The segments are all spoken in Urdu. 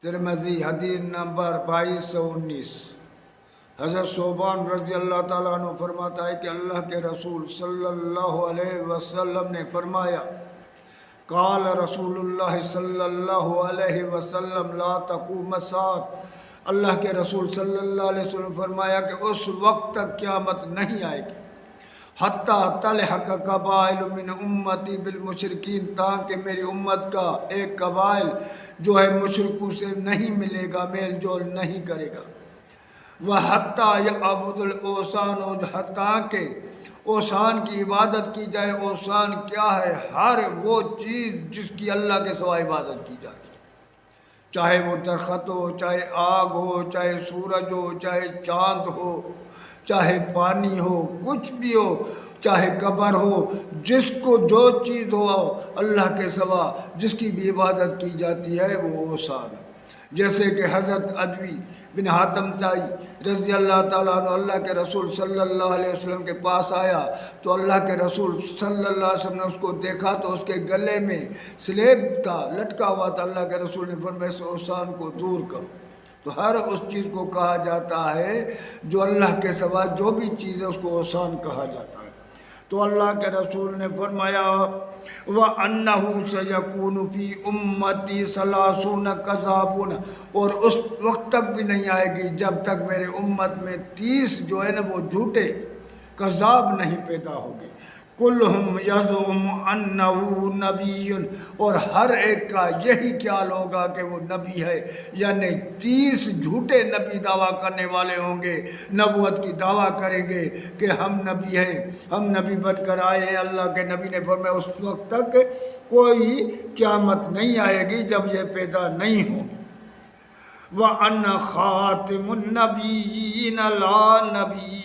ترمذی حدیث نمبر 2219۔ حضرت صوبان رضی اللہ تعالیٰ عنہ فرماتا ہے کہ اللہ کے رسول صلی اللہ علیہ وسلم نے فرمایا، قال رسول اللہ صلی اللہ علیہ وسلم لا تقوم الساعۃ، اللہ کے رسول صلی اللہ علیہ وسلم فرمایا کہ اس وقت تک قیامت نہیں آئے گی حتیٰ تلحق قبائل من امتی بالمشرکین، تاکہ میری امت کا ایک قبائل جو ہے مشرکوں سے نہیں ملے گا، میل جول نہیں کرے گا۔ وَحَتَّى يَعْبُدُ الْأَوْثَانَ، اور حتیٰ کہ اوثان کی عبادت کی جائے۔ اوثان کیا ہے؟ ہر وہ چیز جس کی اللہ کے سوا عبادت کی جاتی ہے، چاہے وہ درخت ہو، چاہے آگ ہو، چاہے سورج ہو، چاہے چاند ہو، چاہے پانی ہو، کچھ بھی ہو، چاہے قبر ہو، جس کو جو چیز ہو اللہ کے سوا جس کی بھی عبادت کی جاتی ہے وہ اوثان ہے۔ جیسے کہ حضرت عدوی بن حاتم طائی رضی اللہ تعالیٰ عنہ اللہ کے رسول صلی اللہ علیہ وسلم کے پاس آیا تو اللہ کے رسول صلی اللہ علیہ وسلم نے اس کو دیکھا تو اس کے گلے میں سلیب تھا، لٹکا ہوا تھا۔ اللہ کے رسول نے فرمایا اس اوثان کو دور کرو۔ تو ہر اس چیز کو کہا جاتا ہے جو اللہ کے سوا جو بھی چیز ہے اس کو اوثان کہا جاتا ہے۔ تو اللہ کے رسول نے فرمایا وَأَنَّهُ سَيَكُونُ فِي أُمَّتِي 30 كَذَّابُونَ، اور اس وقت تک بھی نہیں آئے گی جب تک میرے امت میں 30 جو ہے نا وہ جھوٹے کذاب نہیں پیدا ہوگے۔ کلہم یزعم انہ نبی، اور ہر ایک کا یہی خیال ہوگا کہ وہ نبی ہے، یعنی 30 جھوٹے نبی دعویٰ کرنے والے ہوں گے، نبوت کی دعویٰ کریں گے کہ ہم نبی ہیں، ہم نبی بن کر آئے ہیں۔ اللہ کے نبی نے فرمایا اس وقت تک کوئی قیامت نہیں آئے گی جب یہ پیدا نہیں ہوگی۔ وَأَنَّ خَاتِمُ النَّبِيِّينَ لَا نَبِيَّ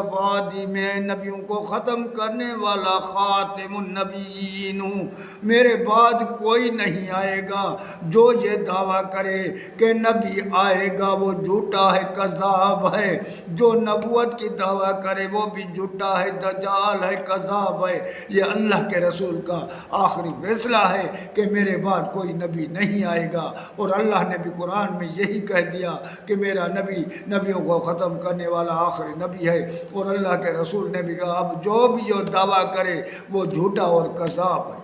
بعدی، میں نبیوں کو ختم کرنے والا خاتم النبیین ہوں، میرے بعد کوئی نہیں آئے گا جو یہ دعویٰ کرے کہ نبی آئے گا وہ جھوٹا ہے، کذاب ہے۔ جو نبوت کی دعویٰ کرے وہ بھی جھوٹا ہے، دجال ہے، کذاب ہے۔ یہ اللہ کے رسول کا آخری فیصلہ ہے کہ میرے بعد کوئی نبی نہیں آئے گا، اور اللہ نے بھی قرآن میں یہی کہہ دیا کہ میرا نبی نبیوں کو ختم کرنے والا آخری نبی ہے، اور اللہ کے رسول نے بھی کہا اب جو بھی جو دعویٰ کرے وہ جھوٹا اور کذاب ہے۔